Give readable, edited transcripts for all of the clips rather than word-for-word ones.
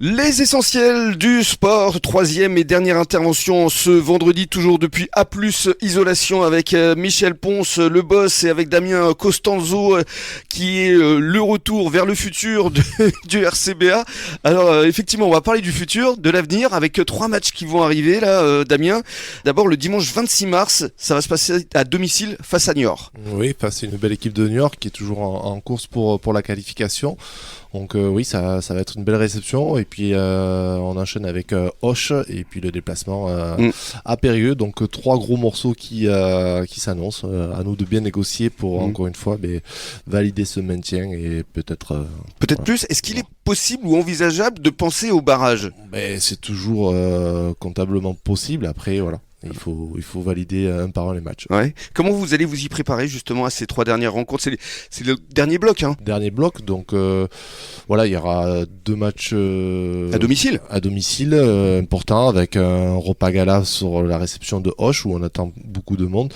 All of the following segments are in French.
Les essentiels du sport, troisième et dernière intervention ce vendredi, toujours depuis A+, Isolation avec Michel Ponce, le boss, et avec Damien Costanzo, qui est le retour vers le futur du RCBA. Alors effectivement, on va parler du futur, de l'avenir, avec 3 matchs qui vont arriver là, Damien. D'abord le dimanche 26 mars, ça va se passer à domicile face à Niort. Oui, face à une belle équipe de Niort qui est toujours en course pour la qualification. Donc oui, ça va être une belle réception. Et puis on enchaîne avec Auch et puis le déplacement à Périgueux. Donc 3 gros morceaux qui s'annoncent. À nous de bien négocier pour encore une fois valider ce maintien et peut-être voilà. Plus. Est-ce qu'il est possible ou envisageable de penser au barrage ? C'est toujours comptablement possible. Après voilà. Il faut valider un par un les matchs. Ouais. Comment vous allez vous y préparer justement à ces 3 dernières rencontres ? C'est le dernier bloc, hein ? Dernier bloc, donc voilà, il y aura 2 matchs à domicile. À domicile, importants, avec un repas gala sur la réception de Auch où on attend beaucoup de monde.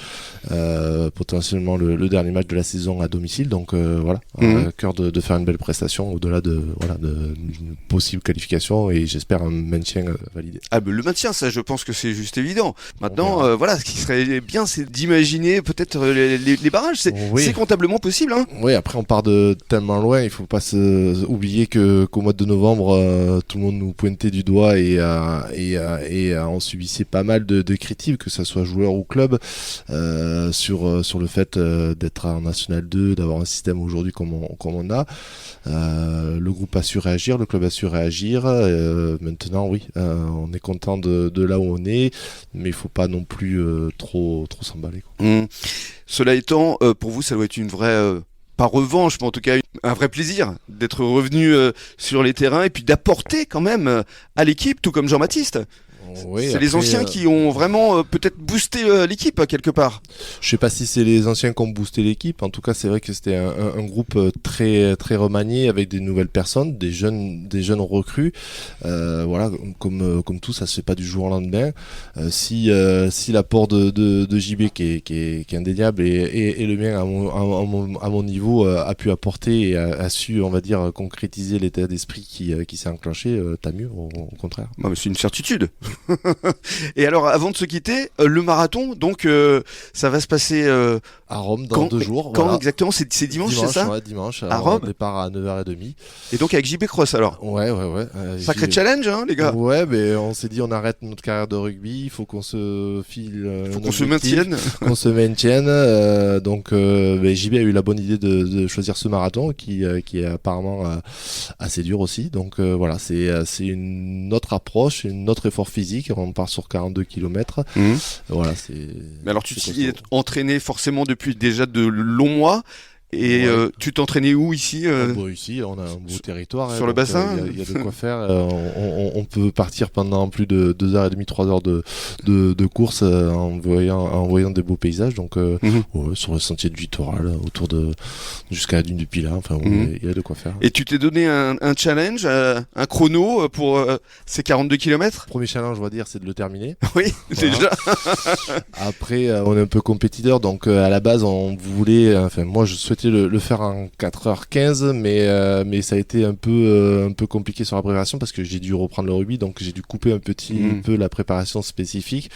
Potentiellement le dernier match de la saison à domicile, donc voilà, à cœur de faire une belle prestation au-delà d'une possible qualification et j'espère un maintien validé. Ah ben le maintien, ça je pense que c'est juste évident. Maintenant, voilà, ce qui serait bien, c'est d'imaginer peut-être les barrages. C'est comptablement possible, hein. Oui, après on part de tellement loin, il faut pas oublier qu'au mois de novembre, tout le monde nous pointait du doigt et on subissait pas mal de critiques, que ce soit joueur ou club, sur le fait d'être en National 2, d'avoir un système aujourd'hui comme on a. Le groupe a su réagir, le club a su réagir. Maintenant, oui, on est content de là où on est, mais il faut pas non plus trop s'emballer, quoi. Cela étant, pour vous, ça doit être une vraie, pas revanche, mais en tout cas un vrai plaisir d'être revenu sur les terrains et puis d'apporter quand même à l'équipe, tout comme Jean-Baptiste. Oui, c'est les anciens qui ont vraiment peut-être boosté l'équipe quelque part. Je sais pas si c'est les anciens qui ont boosté l'équipe. En tout cas, c'est vrai que c'était un groupe très très remanié avec des nouvelles personnes, des jeunes recrues. Voilà, comme tout, ça se fait pas du jour au lendemain. Si l'apport de JB qui est indéniable et le mien à mon niveau a pu apporter et a su, on va dire, concrétiser l'état d'esprit qui s'est enclenché, tant mieux, au contraire. Non, mais c'est une certitude. Et alors, avant de se quitter, le marathon, donc ça va se passer à Rome dans 2 jours. Quand exactement ? C'est dimanche, c'est ça ? Ouais, dimanche. À Rome. Départ à 9h30. Et donc avec JB Cross alors ? Ouais. Sacré challenge, hein, les gars ? Ouais, mais on s'est dit on arrête notre carrière de rugby, il faut qu'on se file. Faut qu'on se maintienne. Qu'on se maintienne. Donc JB a eu la bonne idée de choisir ce marathon qui est apparemment assez dur aussi. Donc voilà, c'est une autre approche, un autre effort physique. On part sur 42 km. Voilà, c'est. Mais alors tu t'es entraîné forcément depuis déjà de longs mois. Et tu t'entraînais où ici Ici, on a un beau territoire. Sur le bassin. Il y a de quoi faire. On peut partir pendant plus de 2h30, 3 heures de course en voyant des beaux paysages. Donc, sur le sentier du littoral, jusqu'à la dune du Pilat. Enfin, il y a de quoi faire. Et tu t'es donné un challenge, un chrono pour ces 42 km ? Premier challenge, on va dire, c'est de le terminer. Oui, voilà. Déjà. Après, on est un peu compétiteur. Donc, à la base, on voulait. Enfin, moi, je souhaitais le faire en 4h15 mais ça a été un peu compliqué sur la préparation parce que j'ai dû reprendre le rugby, donc j'ai dû couper un petit peu la préparation spécifique.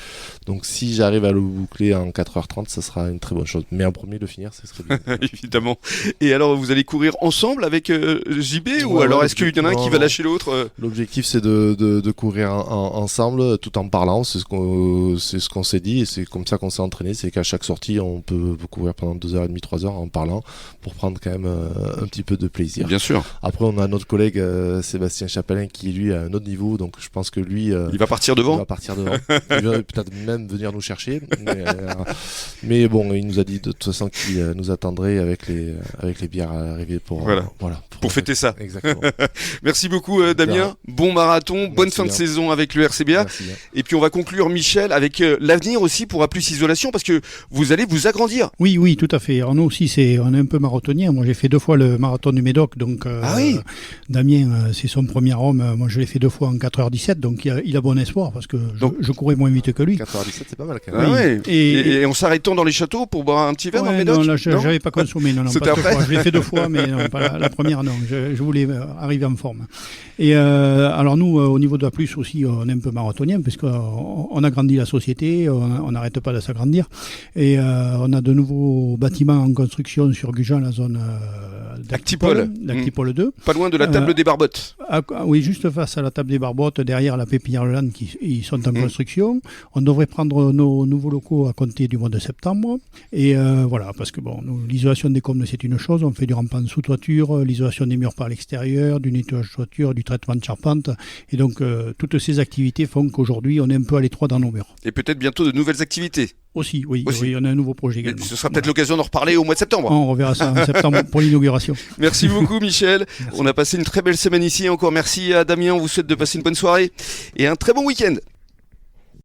Donc si j'arrive à le boucler en 4h30, ça sera une très bonne chose, mais en premier le finir, ça serait bien. Évidemment. Et alors vous allez courir ensemble avec JB ou alors est-ce qu'il y en a un qui va lâcher l'autre L'objectif c'est de courir ensemble tout en parlant, c'est ce qu'on s'est dit et c'est comme ça qu'on s'est entraîné, c'est qu'à chaque sortie on peut courir pendant 2h30, 3h en parlant pour prendre quand même un petit peu de plaisir. Bien sûr. Après, on a notre collègue Sébastien Chapelin qui, lui, a un autre niveau. Donc, je pense que lui... il va partir devant. Il va peut-être même venir nous chercher. Mais bon, il nous a dit de toute façon qu'il nous attendrait avec les bières arrivées pour fêter ça. Exactement. Merci beaucoup, Damien. Bon marathon, bonne fin de saison avec le RCBA. Et puis, on va conclure, Michel, avec l'avenir aussi pour A+, Isolation parce que vous allez vous agrandir. Oui, tout à fait. Alors, nous aussi, on est un peu marathonien. Moi, j'ai fait 2 fois le marathon du Médoc. Donc, oui. Damien, c'est son premier homme. Moi, je l'ai fait 2 fois en 4h17. Donc, il a bon espoir parce que je courais moins vite que lui. 4h17, c'est pas mal quand même. Ah ouais. Et en s'arrêtant dans les châteaux pour boire un petit verre dans le Médoc? Non, là, j'avais pas consommé. Non, C'était pas après. 2 fois. Je l'ai fait 2 fois, mais non, pas la première, non. Je voulais arriver en forme. Et alors, nous, au niveau de la plus aussi, on est un peu marathonien puisqu'on a grandi la société, on n'arrête pas de s'agrandir. Et on a de nouveaux bâtiments en construction sur Gujan, la zone Actipol. L'Actipol 2. Pas loin de la table des Barbottes. Oui, juste face à la table des Barbottes, derrière la pépinière Leland, ils sont en construction. On devrait prendre nos nouveaux locaux à compter du mois de septembre. Et voilà, parce que l'isolation des combles, c'est une chose. On fait du rampant sous toiture, l'isolation des murs par l'extérieur, du nettoyage de toiture, du traitement de charpente. Et donc, toutes ces activités font qu'aujourd'hui, on est un peu à l'étroit dans nos murs. Et peut-être bientôt de nouvelles activités. Aussi, oui, on a un nouveau projet également. Ce sera peut-être l'occasion d'en reparler au mois de septembre. On reverra ça en septembre pour l'inauguration. Merci beaucoup Michel. Merci. On a passé une très belle semaine ici. Encore merci à Damien. On vous souhaite de passer une bonne soirée et un très bon week-end.